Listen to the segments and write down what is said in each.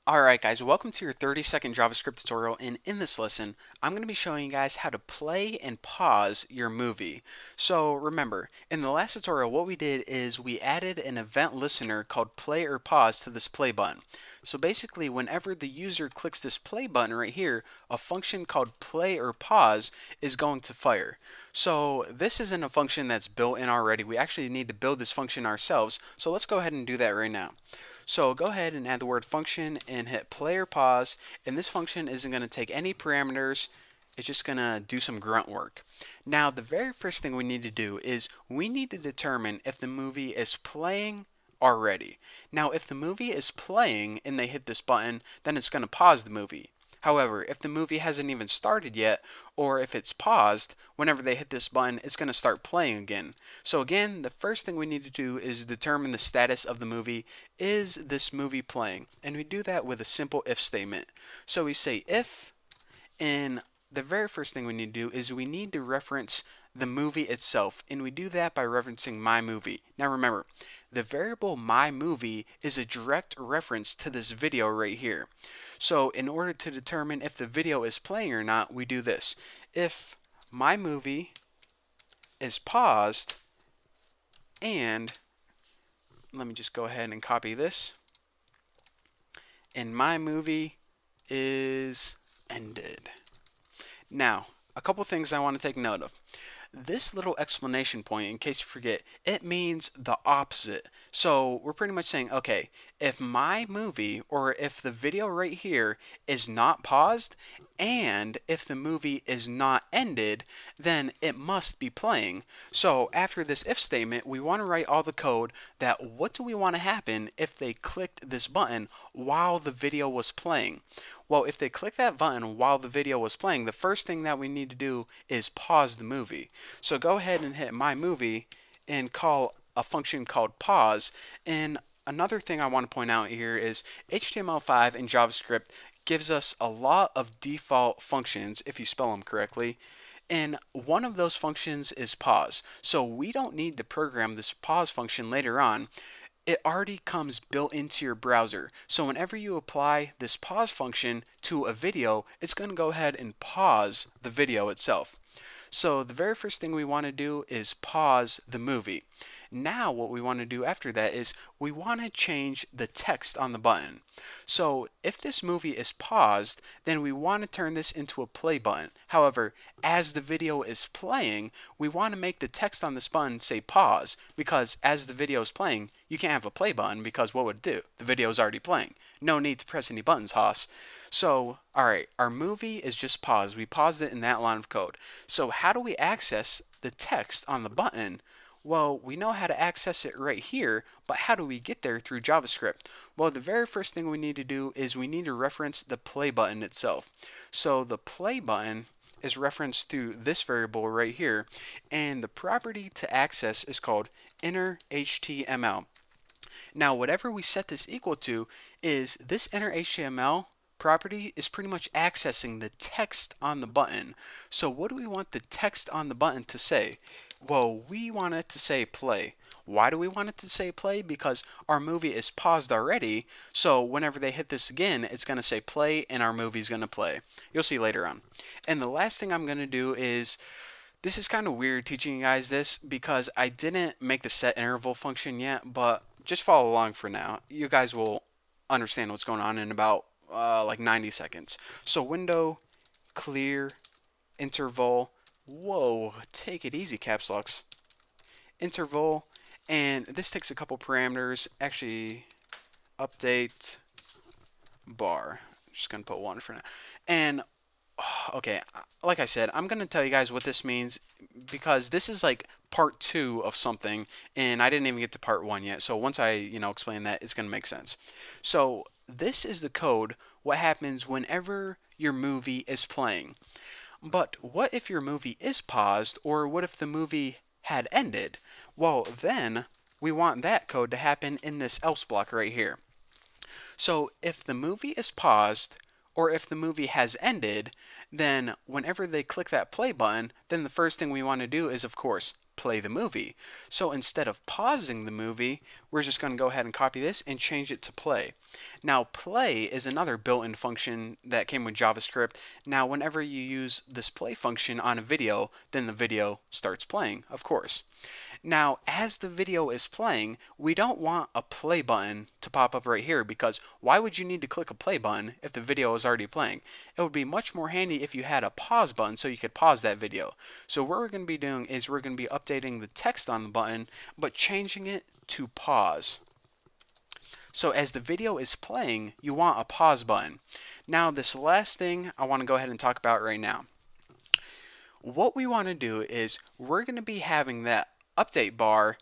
Alright guys, welcome to your 30-second JavaScript tutorial, and in this lesson, I'm going to be showing you guys how to play and pause your movie. So remember, in the last tutorial what we did is we added an event listener called play or pause to this play button. So basically, whenever the user clicks this play button right here, a function called play or pause is going to fire. So this isn't a function that's built in already. We actually need to build this function ourselves. So let's go ahead and do that right now. So go ahead and add the word function and hit play or pause, and this function isn't going to take any parameters. It's just going to do some grunt work. Now the very first thing we need to do is we need to determine if the movie is playing already. Now if the movie is playing and they hit this button, then it's going to pause the movie. However, if the movie hasn't even started yet, or if it's paused, whenever they hit this button, it's going to start playing again. So again, the first thing we need to do is determine the status of the movie. Is this movie playing? And we do that with a simple if statement. So we say if, and the very first thing we need to do is we need to reference the movie itself, and we do that by referencing my movie. Now remember, the variable my movie is a direct reference to this video right here. So in order to determine if the video is playing or not, we do this. If my movie is paused, and let me just go ahead and copy this, and my movie is ended. Now, a couple things I want to take note of. This little explanation point, in case you forget, it means the opposite. So we're pretty much saying, okay, if my movie, or if the video right here is not paused, and if the movie is not ended, then it must be playing. So after this if statement, we want to write all the code that what do we want to happen if they clicked this button while the video was playing. Well, if they click that button while the video was playing, the first thing that we need to do is pause the movie. So go ahead and hit my movie and call a function called pause. And another thing I want to point out here is HTML5 in JavaScript gives us a lot of default functions if you spell them correctly. And one of those functions is pause. So we don't need to program this pause function later on. It already comes built into your browser. So whenever you apply this pause function to a video, it's going to go ahead and pause the video itself. So the very first thing we want to do is pause the movie. Now what we want to do after that is we want to change the text on the button. So if this movie is paused, then we want to turn this into a play button. However, as the video is playing, we want to make the text on this button say pause, because as the video is playing, you can't have a play button because what would it do? The video is already playing. No need to press any buttons, Haas. So, alright, our movie is just paused. We paused it in that line of code. So how do we access the text on the button? Well, we know how to access it right here, but how do we get there through JavaScript? Well, the very first thing we need to do is we need to reference the play button itself. So the play button is referenced through this variable right here, and the property to access is called inner HTML. Now, whatever we set this equal to is this inner HTML property is pretty much accessing the text on the button. So what do we want the text on the button to say? Well, we want it to say play. Why do we want it to say play? Because our movie is paused already, so whenever they hit this again, it's going to say play and our movie's going to play. You'll see later on. And the last thing I'm going to do is, this is kind of weird teaching you guys this because I didn't make the set interval function yet, but just follow along for now. You guys will understand what's going on in about like 90 seconds. So window, clear, interval, whoa, take it easy, caps locks, interval, and this takes a couple parameters. Actually, update bar. I'm just gonna put one for now. And okay, like I said, I'm gonna tell you guys what this means because this is like part two of something, and I didn't even get to part one yet. So once I explain that, it's gonna make sense. So this is the code. What happens whenever your movie is playing? But what if your movie is paused, or what if the movie had ended? Well, then we want that code to happen in this else block right here. So if the movie is paused, or if the movie has ended, then whenever they click that play button, then the first thing we want to do is, of course, play the movie. So instead of pausing the movie, we're just going to go ahead and copy this and change it to play. Now, play is another built-in function that came with JavaScript. Now, whenever you use this play function on a video, then the video starts playing, of course. Now, as the video is playing, we don't want a play button to pop up right here, because why would you need to click a play button if the video is already playing? It would be much more handy if you had a pause button so you could pause that video. So what we're going to be doing is we're going to be updating the text on the button, but changing it to pause. So as the video is playing, you want a pause button. Now, this last thing I want to go ahead and talk about right now. What we want to do is we're going to be having that update bar.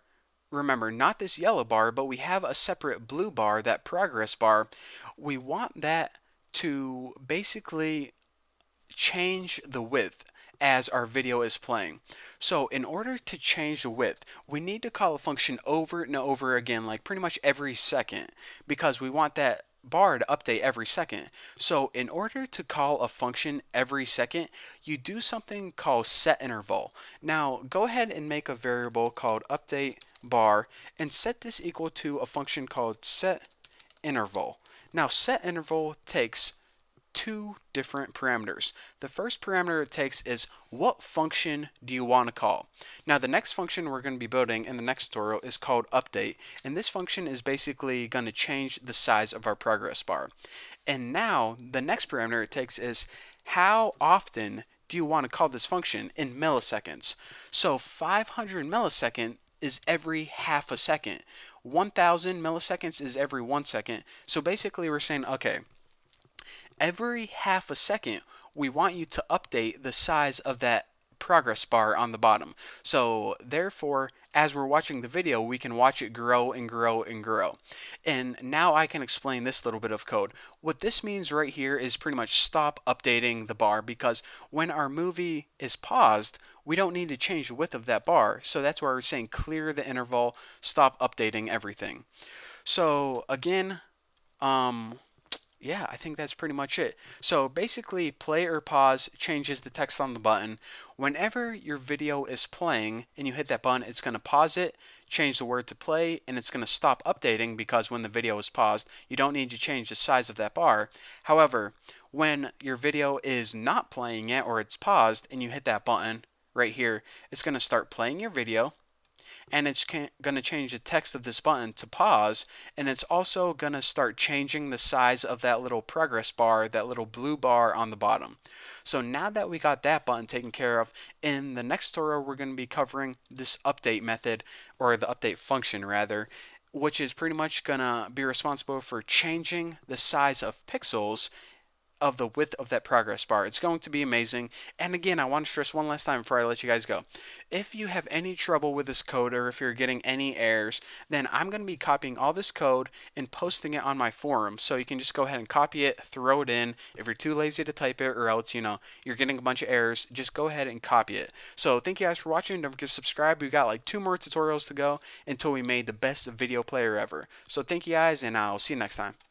Remember, not this yellow bar, but we have a separate blue bar, that progress bar. We want that to basically change the width as our video is playing. So in order to change the width, we need to call a function over and over again, like pretty much every second, because we want that bar to update every second. So in order to call a function every second, you do something called setInterval. Now go ahead and make a variable called update bar and set this equal to a function called setInterval. Now setInterval takes two different parameters. The first parameter it takes is what function do you want to call. Now the next function we're going to be building in the next tutorial is called update, and this function is basically going to change the size of our progress bar. And now the next parameter it takes is how often do you want to call this function in milliseconds. So 500 milliseconds is every half a second. 1000 milliseconds is every 1 second. So basically we're saying, okay, every half a second, we want you to update the size of that progress bar on the bottom. So therefore, as we're watching the video, we can watch it grow and grow and grow. And now I can explain this little bit of code. What this means right here is pretty much stop updating the bar, because when our movie is paused, we don't need to change the width of that bar. So that's why we're saying clear the interval, stop updating everything. So again, yeah, I think that's pretty much it. So basically, play or pause changes the text on the button. Whenever your video is playing and you hit that button, it's going to pause it, change the word to play, and it's going to stop updating, because when the video is paused, you don't need to change the size of that bar. However, when your video is not playing yet, or it's paused, and you hit that button right here, it's going to start playing your video, and it's going to change the text of this button to pause, and it's also going to start changing the size of that little progress bar, that little blue bar on the bottom. So now that we got that button taken care of, in the next tutorial we're going to be covering this update method, or the update function rather, which is pretty much going to be responsible for changing the size of pixels of the width of that progress bar. It's going to be amazing. And again, I want to stress one last time before I let you guys go. If you have any trouble with this code, or if you're getting any errors, then I'm going to be copying all this code and posting it on my forum. So you can just go ahead and copy it, throw it in. If you're too lazy to type it, or else, you're getting a bunch of errors, just go ahead and copy it. So thank you guys for watching. Don't forget to subscribe. We've got like 2 more tutorials to go until we made the best video player ever. So thank you guys, and I'll see you next time.